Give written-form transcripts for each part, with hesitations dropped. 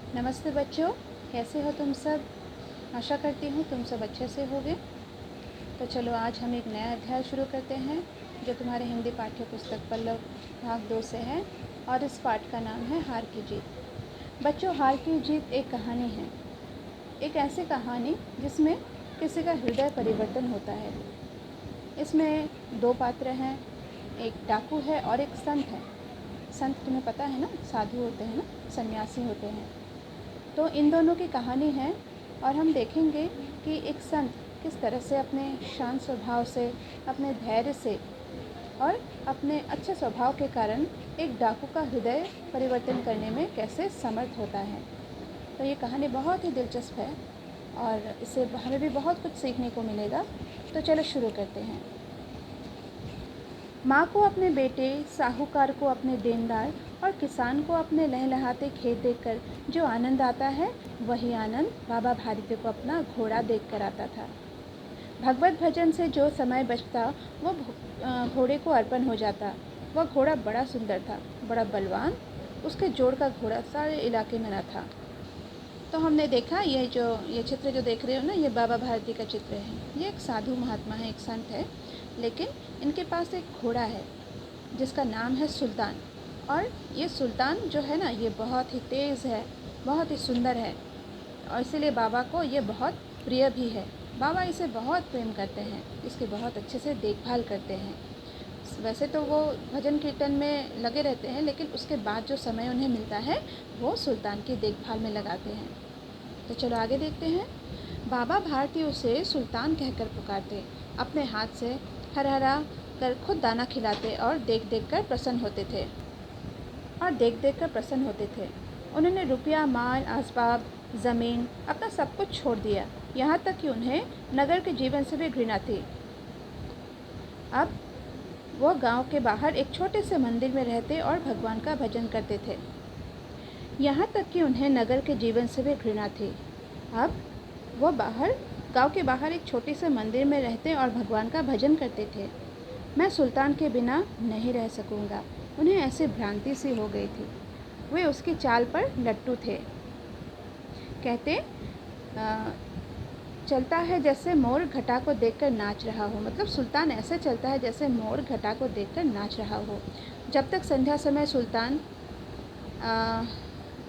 नमस्ते बच्चों, कैसे हो तुम सब। आशा करती हूँ तुम सब अच्छे से होगे। तो चलो आज हम एक नया अध्याय शुरू करते हैं जो तुम्हारे हिंदी पाठ्य पुस्तक पल्लव भाग 2 से है और इस पाठ का नाम है हार की जीत। बच्चों, हार की जीत एक कहानी है, एक ऐसी कहानी जिसमें किसी का हृदय परिवर्तन होता है। इसमें दो पात्र हैं, एक डाकू है और एक संत है। संत तुम्हें पता है ना, साधु होते हैं ना, सन्यासी होते हैं। तो इन दोनों की कहानी है और हम देखेंगे कि एक संत किस तरह से अपने शांत स्वभाव से, अपने धैर्य से और अपने अच्छे स्वभाव के कारण एक डाकू का हृदय परिवर्तन करने में कैसे समर्थ होता है। तो ये कहानी बहुत ही दिलचस्प है और इससे हमें भी बहुत कुछ सीखने को मिलेगा। तो चलो शुरू करते हैं। माँ को अपने बेटे, साहूकार को अपने देनदार और किसान को अपने लहलहाते खेत देखकर जो आनंद आता है, वही आनंद बाबा भारती को अपना घोड़ा देखकर आता था। भगवत भजन से जो समय बचता वो घोड़े को अर्पण हो जाता। वह घोड़ा बड़ा सुंदर था, बड़ा बलवान। उसके जोड़ का घोड़ा सारे इलाके में न था। तो हमने देखा ये चित्र जो देख रहे हो ना, ये बाबा भारती का चित्र है। ये एक साधु महात्मा है, एक संत है, लेकिन इनके पास एक घोड़ा है जिसका नाम है सुल्तान। और ये सुल्तान जो है ना, ये बहुत ही तेज़ है, बहुत ही सुंदर है और इसीलिए बाबा को ये बहुत प्रिय भी है। बाबा इसे बहुत प्रेम करते हैं, इसके बहुत अच्छे से देखभाल करते हैं। वैसे तो वो भजन कीर्तन में लगे रहते हैं, लेकिन उसके बाद जो समय उन्हें मिलता है वो सुल्तान की देखभाल में लगाते हैं। तो चलो आगे देखते हैं। बाबा भारती उसे सुल्तान कहकर पुकारते, अपने हाथ से हरहरा कर खुद दाना खिलाते और देख देख कर प्रसन्न होते थे। उन्होंने रुपया, माल, असबाब, ज़मीन, अपना सब कुछ छोड़ दिया, यहाँ तक कि उन्हें नगर के जीवन से भी घृणा थी। अब वो गांव के बाहर एक छोटे से मंदिर में रहते और भगवान का भजन करते थे। यहाँ तक कि उन्हें नगर के जीवन से भी घृणा थी। अब वो गांव के बाहर एक छोटे से मंदिर में रहते और भगवान का भजन करते थे। मैं सुल्तान के बिना नहीं रह सकूँगा, उन्हें ऐसी भ्रांति सी हो गई थी। वे उसकी चाल पर लट्टू थे। कहते चलता है जैसे मोर घटा को देखकर नाच रहा हो। मतलब सुल्तान ऐसे चलता है जैसे मोर घटा को देखकर नाच रहा हो। जब तक संध्या समय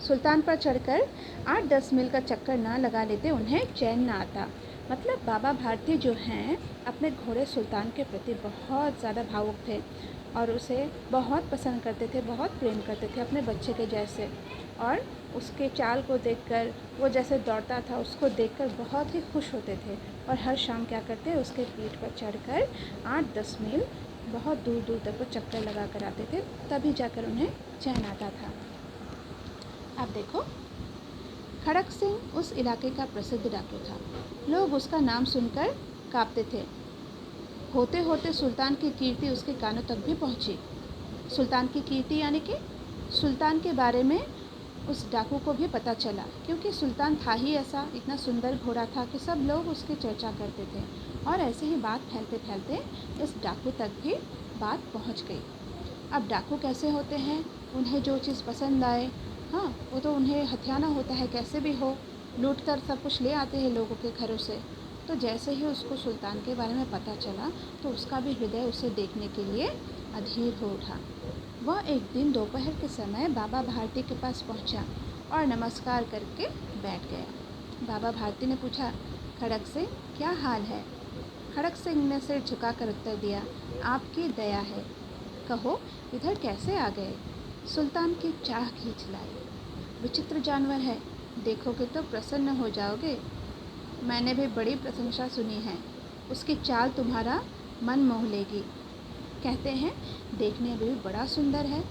सुल्तान पर चढ़कर 8-10 मील का चक्कर ना लगा लेते, उन्हें चैन ना आता। मतलब बाबा भारती जो हैं अपने घोड़े सुल्तान के प्रति बहुत ज़्यादा भावुक थे और उसे बहुत पसंद करते थे, बहुत प्रेम करते थे, अपने बच्चे के जैसे। और उसके चाल को देखकर, वो जैसे दौड़ता था उसको देखकर बहुत ही खुश होते थे और हर शाम क्या करते, उसके पीठ पर चढ़कर 8-10 मील बहुत दूर दूर तक वो चक्कर लगा कर आते थे, तभी जाकर उन्हें चैन आता था। अब देखो, खड़क सिंह उस इलाके का प्रसिद्ध डाकू था। लोग उसका नाम सुनकर काँपते थे। होते होते सुल्तान की कीर्ति उसके कानों तक भी पहुंची। सुल्तान की कीर्ति यानी कि सुल्तान के बारे में उस डाकू को भी पता चला, क्योंकि सुल्तान था ही ऐसा, इतना सुंदर घोड़ा था कि सब लोग उसकी चर्चा करते थे। और ऐसे ही बात फैलते फैलते इस डाकू तक भी बात पहुंच गई। अब डाकू कैसे होते हैं, उन्हें जो चीज़ पसंद आए, हाँ, वो तो उन्हें हथियाना होता है, कैसे भी हो लूट कर सब कुछ ले आते हैं लोगों के घरों से। तो जैसे ही उसको सुल्तान के बारे में पता चला तो उसका भी हृदय उसे देखने के लिए अधीर हो उठा। वह एक दिन दोपहर के समय बाबा भारती के पास पहुंचा और नमस्कार करके बैठ गया। बाबा भारती ने पूछा, खड़क सिंह क्या हाल है। खड़क सिंह ने सिर झुकाकर उत्तर दिया, आपकी दया है, कहो इधर कैसे आ गए। सुल्तान की चाह खींच लाई, विचित्र जानवर है, देखोगे तो प्रसन्न हो जाओगे। मैंने भी बड़ी प्रशंसा सुनी है, उसकी चाल तुम्हारा मन मोह लेगी। कहते हैं देखने में भी बड़ा सुंदर है।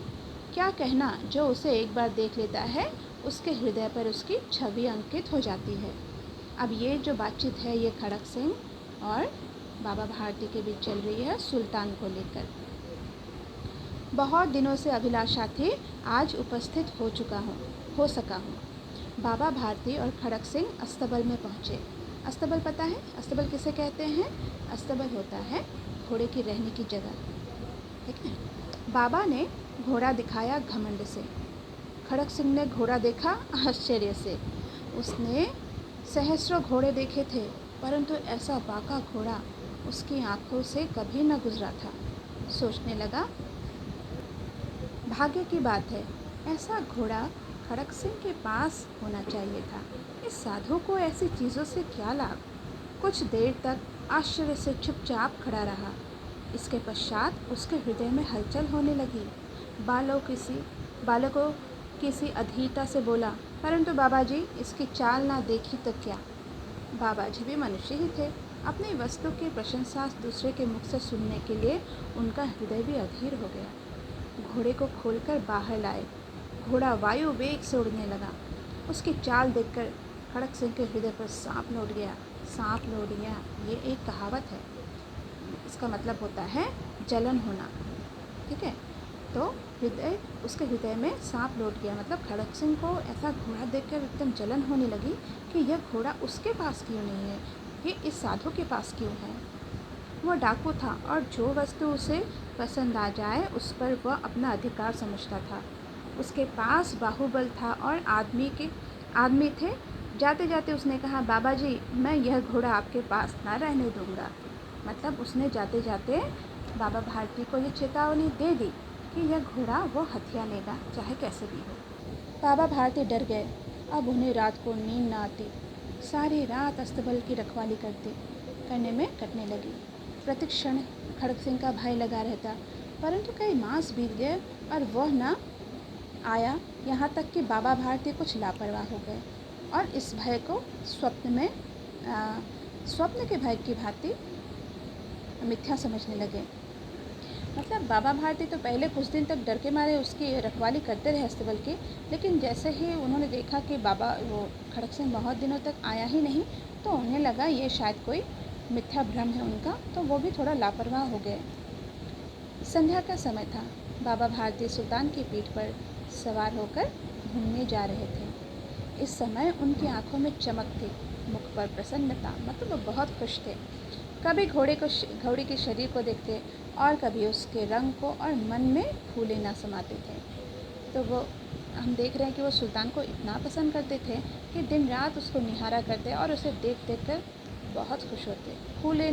क्या कहना, जो उसे एक बार देख लेता है उसके हृदय पर उसकी छवि अंकित हो जाती है। अब ये जो बातचीत है ये खड़क सिंह और बाबा भारती के बीच चल रही है सुल्तान को लेकर। बहुत दिनों से अभिलाषा थी, आज उपस्थित हो सका हूँ। बाबा भारती और खड़क सिंह अस्तबल में पहुँचे। अस्तबल पता है, अस्तबल किसे कहते हैं? अस्तबल होता है घोड़े की रहने की जगह, ठीक है। बाबा ने घोड़ा दिखाया घमंड से, खड़क सिंह ने घोड़ा देखा आश्चर्य से। उसने सहस्रों घोड़े देखे थे, परंतु ऐसा बाका घोड़ा उसकी आंखों से कभी न गुजरा था। सोचने लगा, भाग्य की बात है, ऐसा घोड़ा खड़क सिंह के पास होना चाहिए था। इस साधु को ऐसी चीज़ों से क्या लाभ। कुछ देर तक आश्चर्य से चुपचाप खड़ा रहा। इसके पश्चात उसके हृदय में हलचल होने लगी। बालकों किसी अधीरता से बोला, परंतु बाबा जी, इसकी चाल ना देखी तो क्या। बाबा जी भी मनुष्य ही थे। अपनी वस्तु की प्रशंसा दूसरे के मुख से सुनने के लिए उनका हृदय भी अधीर हो गया। घोड़े को खोलकर बाहर लाए। घोड़ा वायु वेग से उड़ने लगा। उसकी चाल देखकर खड़क सिंह के हृदय पर सांप लौट गया। सांप लौट गया, ये एक कहावत है। इसका मतलब होता है जलन होना। ठीक है, तो उसके हृदय में सांप लौट गया, मतलब खड़क सिंह को ऐसा घोड़ा देखकर एकदम जलन होने लगी कि यह घोड़ा उसके पास क्यों नहीं है, ये इस साधु के पास क्यों है। वह डाकू था और जो वस्तु उसे पसंद आ जाए उस पर वह अपना अधिकार समझता था। उसके पास बाहुबल था और आदमी थे। जाते जाते उसने कहा, बाबा जी, मैं यह घोड़ा आपके पास ना रहने दूंगा। मतलब उसने जाते जाते बाबा भारती को ये चेतावनी दे दी कि यह घोड़ा वो हथिया लेगा, चाहे कैसे भी हो। बाबा भारती डर गए। अब उन्हें रात को नींद न आती। सारी रात अस्तबल की रखवाली करने में कटने लगी। प्रतिक्षण खड़क सिंह का भय लगा रहता, परंतु कई मास बीत गए और वह न आया। यहाँ तक कि बाबा भारती कुछ लापरवाह हो गए और इस भय को स्वप्न के भय की भांति मिथ्या समझने लगे। मतलब बाबा भारती तो पहले कुछ दिन तक डर के मारे उसकी रखवाली करते रहे अस्तबल की, लेकिन जैसे ही उन्होंने देखा कि वो खड़क सिंह बहुत दिनों तक आया ही नहीं, तो उन्हें लगा ये शायद कोई मिथ्या भ्रम है उनका, तो वो भी थोड़ा लापरवाह हो गए। संध्या का समय था। बाबा भारती सुल्तान की पीठ पर सवार होकर घूमने जा रहे थे। इस समय उनकी आंखों में चमक थी, मुख पर प्रसन्नता, मतलब वो बहुत खुश थे। कभी घोड़े के शरीर को देखते और कभी उसके रंग को, और मन में फूले ना समाते थे। तो वो हम देख रहे हैं कि वो सुल्तान को इतना पसंद करते थे कि दिन रात उसको निहारा करते और उसे देख देख कर बहुत खुश होते। फूले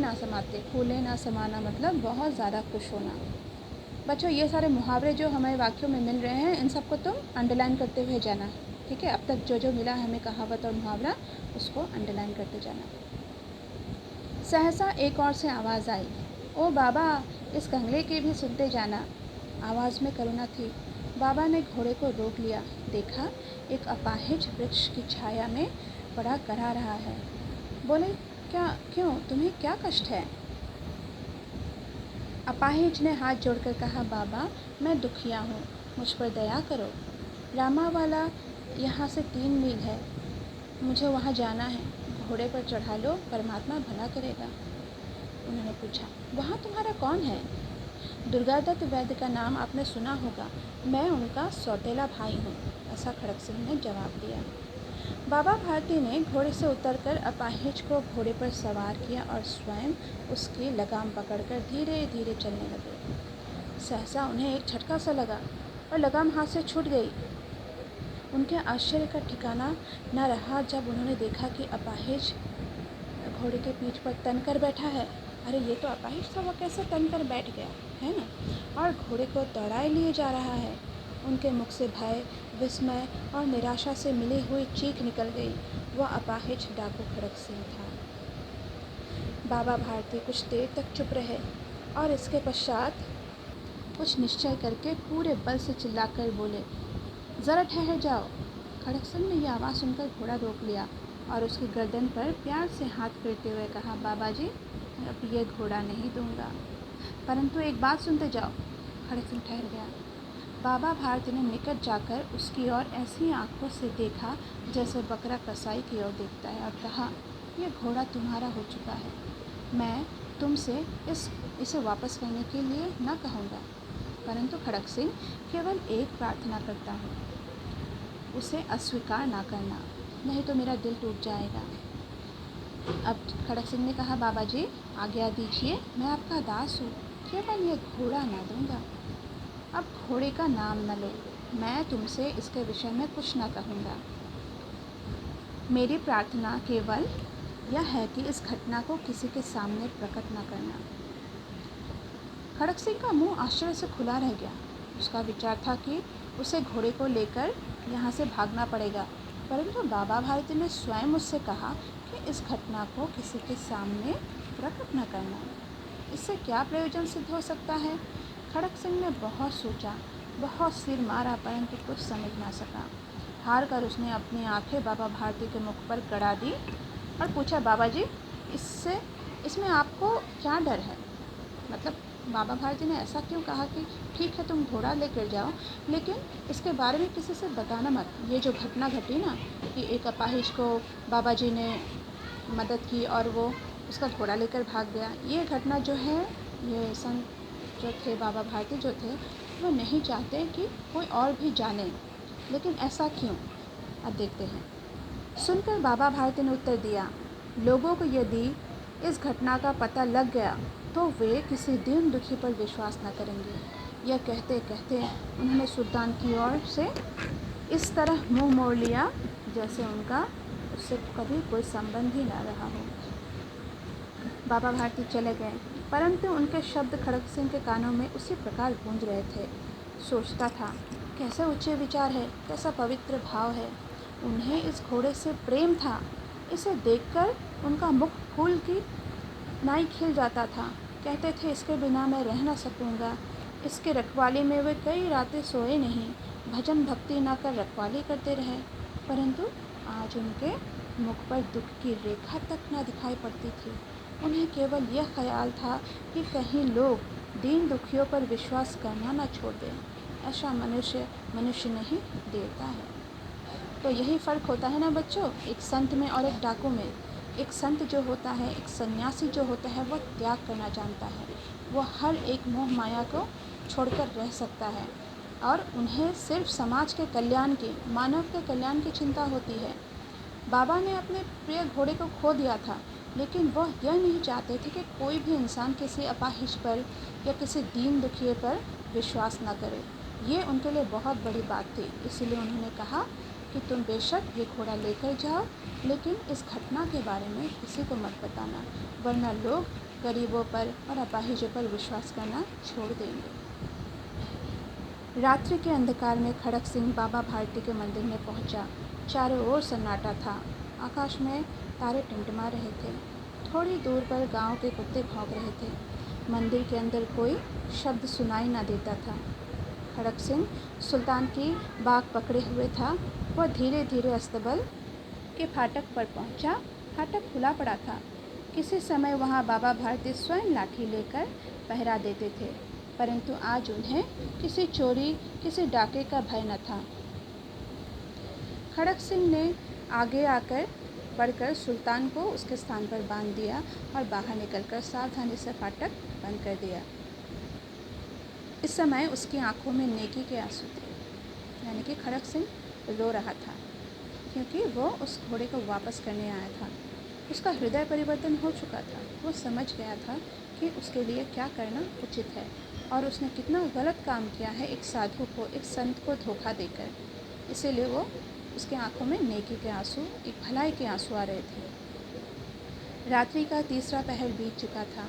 ना समाना मतलब बहुत ज़्यादा खुश होना। बच्चों, ये सारे मुहावरे जो हमें वाक्यों में मिल रहे हैं, इन सबको तुम अंडरलाइन करते हुए जाना। ठीक है, अब तक जो जो मिला हमें कहावत और मुहावरा, उसको अंडरलाइन करते जाना। सहसा एक और से आवाज़ आई, ओ बाबा, इस कंगले की भी सुनते जाना। आवाज़ में करुणा थी। बाबा ने घोड़े को रोक लिया। देखा, एक अपाहिज वृक्ष की छाया में पड़ा करा रहा है। बोले, क्यों, तुम्हें क्या कष्ट है। अपाहिज ने हाथ जोड़कर कहा, बाबा, मैं दुखिया हूँ, मुझ पर दया करो। रामावाला यहाँ से 3 मील है, मुझे वहाँ जाना है, घोड़े पर चढ़ा लो, परमात्मा भला करेगा। उन्होंने पूछा, वहाँ तुम्हारा कौन है। दुर्गादत्त वैद्य का नाम आपने सुना होगा, मैं उनका सौतेला भाई हूँ, ऐसा खड़क सिंह ने जवाब दिया। बाबा भारती ने घोड़े से उतरकर अपाहिज को घोड़े पर सवार किया और स्वयं उसकी लगाम पकड़कर धीरे धीरे चलने लगे। सहसा उन्हें एक झटका सा लगा और लगाम हाथ से छूट गई। उनके आश्चर्य का ठिकाना न रहा जब उन्होंने देखा कि अपाहिज घोड़े के पीठ पर तन कर बैठा है। अरे, ये तो अपाहिज था, वो कैसे तन कर बैठ गया है ना, और घोड़े को दौड़ाए लिए जा रहा है। उनके मुख से भय, विस्मय और निराशा से मिली हुई चीख निकल गई। वह अपाहिज डाकू खड़क सिंह था। बाबा भारती कुछ देर तक चुप रहे और इसके पश्चात कुछ निश्चय करके पूरे बल से चिल्लाकर बोले, ज़रा ठहर जाओ। खड़क सिंह ने यह आवाज़ सुनकर घोड़ा रोक लिया और उसकी गर्दन पर प्यार से हाथ फेरते हुए कहा, बाबा जी, अब ये घोड़ा नहीं दूंगा, परंतु एक बात सुनते जाओ। खड़क सिंह ठहर गया। बाबा भारती ने निकट जाकर उसकी ओर ऐसी आंखों से देखा जैसे बकरा कसाई की ओर देखता है, और कहा, यह घोड़ा तुम्हारा हो चुका है, मैं तुमसे इसे वापस करने के लिए न कहूँगा, परंतु खड़क सिंह, केवल एक प्रार्थना करता हूँ, उसे अस्वीकार ना करना, नहीं तो मेरा दिल टूट जाएगा। अब खड़क सिंह ने कहा, बाबा जी, आज्ञा दीजिए, मैं आपका दास हूँ, केवल यह घोड़ा ना दूंगा। अब घोड़े का नाम न लो, मैं तुमसे इसके विषय में कुछ न कहूँगा। मेरी प्रार्थना केवल यह है कि इस घटना को किसी के सामने प्रकट न करना। खड़क सिंह का मुंह आश्चर्य से खुला रह गया। उसका विचार था कि उसे घोड़े को लेकर यहाँ से भागना पड़ेगा, परंतु बाबा भारती ने स्वयं उससे कहा कि इस घटना को किसी के सामने प्रकट न करना। इससे क्या प्रयोजन सिद्ध हो सकता है? खड़क सिंह ने बहुत सोचा, बहुत सिर मारा, परंतु कुछ समझ ना सका। हार कर उसने अपनी आंखें बाबा भारती के मुख पर गड़ा दी और पूछा, बाबा जी, इसमें आपको क्या डर है? मतलब बाबा भारती ने ऐसा क्यों कहा कि ठीक है तुम घोड़ा लेकर जाओ, लेकिन इसके बारे में किसी से बताना मत। ये जो घटना घटी ना कि एक अपाहिज को बाबा जी ने मदद की और वो उसका घोड़ा लेकर भाग गया, ये घटना जो है, ये संत जो थे, बाबा भारती जो थे, वो नहीं चाहते कि कोई और भी जाने। लेकिन ऐसा क्यों? अब देखते हैं। सुनकर बाबा भारती ने उत्तर दिया, लोगों को यदि इस घटना का पता लग गया तो वे किसी दीन दुखी पर विश्वास न करेंगे। यह कहते कहते उन्होंने सुल्तान की ओर से इस तरह मुंह मोड़ लिया जैसे उनका उससे कभी कोई संबंध ही न रहा हो। बाबा भारती चले गए, परंतु उनके शब्द खड़क सिंह के कानों में उसी प्रकार गूंज रहे थे। सोचता था, कैसे ऊंचे विचार है, कैसा पवित्र भाव है। उन्हें इस घोड़े से प्रेम था। इसे देखकर उनका मुख फूल की नाई खिल जाता था। कहते थे, इसके बिना मैं रह न सकूँगा। इसके रखवाली में वे कई रातें सोए नहीं, भजन भक्ति न कर रखवाली करते रहे, परंतु आज उनके मुख पर दुख की रेखा तक न दिखाई पड़ती थी। उन्हें केवल यह ख्याल था कि कहीं लोग दीन दुखियों पर विश्वास करना न छोड़ दें। ऐसा मनुष्य नहीं, देवता है। तो यही फ़र्क होता है ना बच्चों, एक संत में और एक डाकू में। एक संत जो होता है, एक सन्यासी जो होता है, वो त्याग करना जानता है। वो हर एक मोह माया को छोड़कर रह सकता है और उन्हें सिर्फ समाज के कल्याण की, मानव के कल्याण की चिंता होती है। बाबा ने अपने प्रिय घोड़े को खो दिया था, लेकिन वह यह नहीं चाहते थे कि कोई भी इंसान किसी अपाहिज पर या किसी दीन दुखिए पर विश्वास न करे। ये उनके लिए बहुत बड़ी बात थी। इसलिए उन्होंने कहा कि तुम बेशक ये घोड़ा लेकर जाओ, लेकिन इस घटना के बारे में किसी को मत बताना, वरना लोग गरीबों पर और अपाहिजों पर विश्वास करना छोड़ देंगे। रात्रि के अंधकार में खड़क सिंह बाबा भारती के मंदिर में पहुंचा। चारों ओर सन्नाटा था। आकाश में तारे टिमटिमा रहे थे। थोड़ी दूर पर गांव के कुत्ते भौंक रहे थे। मंदिर के अंदर कोई शब्द सुनाई न देता था। खड़क सिंह सुल्तान की बाग पकड़े हुए था। वह धीरे धीरे अस्तबल के फाटक पर पहुंचा। फाटक खुला पड़ा था। किसी समय वहां बाबा भारती स्वयं लाठी लेकर पहरा देते थे, परंतु आज उन्हें किसी चोरी, किसी डाके का भय न था। खड़क सिंह ने आगे आकर बढ़कर सुल्तान को उसके स्थान पर बांध दिया और बाहर निकलकर सावधानी से फाटक बंद कर दिया। इस समय उसकी आंखों में नेकी के आंसू थे, यानी कि खड़क सिंह रो रहा था, क्योंकि वो उस घोड़े को वापस करने आया था। उसका हृदय परिवर्तन हो चुका था। वो समझ गया था कि उसके लिए क्या करना उचित है और उसने कितना गलत काम किया है एक साधु को, एक संत को धोखा देकर। इसीलिए वो उसके आंखों में नेकी के आंसू, एक भलाई के आंसू आ रहे थे। रात्रि का तीसरा पहर बीत चुका था।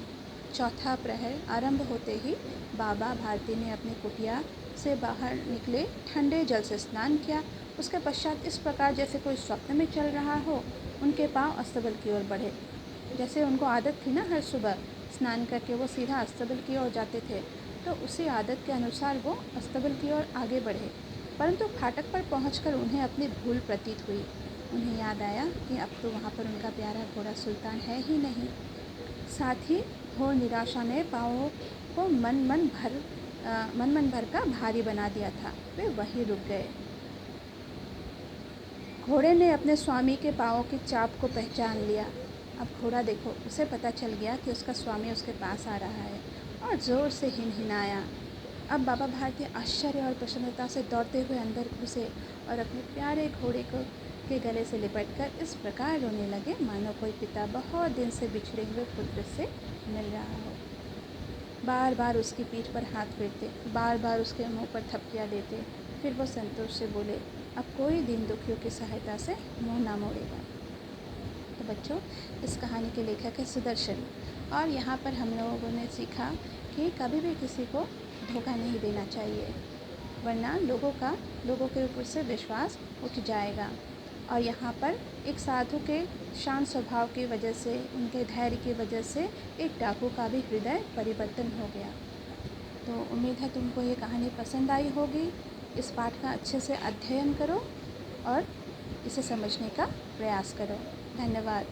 चौथा प्रहर आरंभ होते ही बाबा भारती ने अपनी कुटिया से बाहर निकले, ठंडे जल से स्नान किया। उसके पश्चात इस प्रकार जैसे कोई स्वप्न में चल रहा हो, उनके पांव अस्तबल की ओर बढ़े। जैसे उनको आदत थी ना, हर सुबह स्नान करके वो सीधा अस्तबल की ओर जाते थे, तो उसी आदत के अनुसार वो अस्तबल की ओर आगे बढ़े। परंतु फाटक पर पहुंचकर उन्हें अपनी भूल प्रतीत हुई। उन्हें याद आया कि अब तो वहाँ पर उनका प्यारा घोड़ा सुल्तान है ही नहीं। साथ ही घोर निराशा ने पाँवों को मन मन भर का भारी बना दिया था। वे वहीं रुक गए। घोड़े ने अपने स्वामी के पाँवों की चाप को पहचान लिया। अब घोड़ा देखो, उसे पता चल गया कि उसका स्वामी उसके पास आ रहा है और ज़ोर से हिनहिनाया। अब बाबा भारती आश्चर्य और प्रसन्नता से दौड़ते हुए अंदर घुसे और अपने प्यारे घोड़े को के गले से लिपटकर इस प्रकार रोने लगे मानो कोई पिता बहुत दिन से बिछड़े हुए पुत्र से मिल रहा हो। बार बार उसकी पीठ पर हाथ फेरते, बार बार उसके मुंह पर थपकियाँ देते फिर वो संतोष से बोले, अब कोई दीन दुखियों की सहायता से मुँह ना मोड़ेगा। तो बच्चों, इस कहानी के लेखक है सुदर्शन, और यहाँ पर हम लोगों ने सीखा कि कभी भी किसी को धोखा नहीं देना चाहिए, वरना लोगों के ऊपर से विश्वास उठ जाएगा। और यहाँ पर एक साधु के शांत स्वभाव की वजह से, उनके धैर्य की वजह से एक डाकू का भी हृदय परिवर्तन हो गया। तो उम्मीद है तुमको ये कहानी पसंद आई होगी। इस पाठ का अच्छे से अध्ययन करो और इसे समझने का प्रयास करो। धन्यवाद।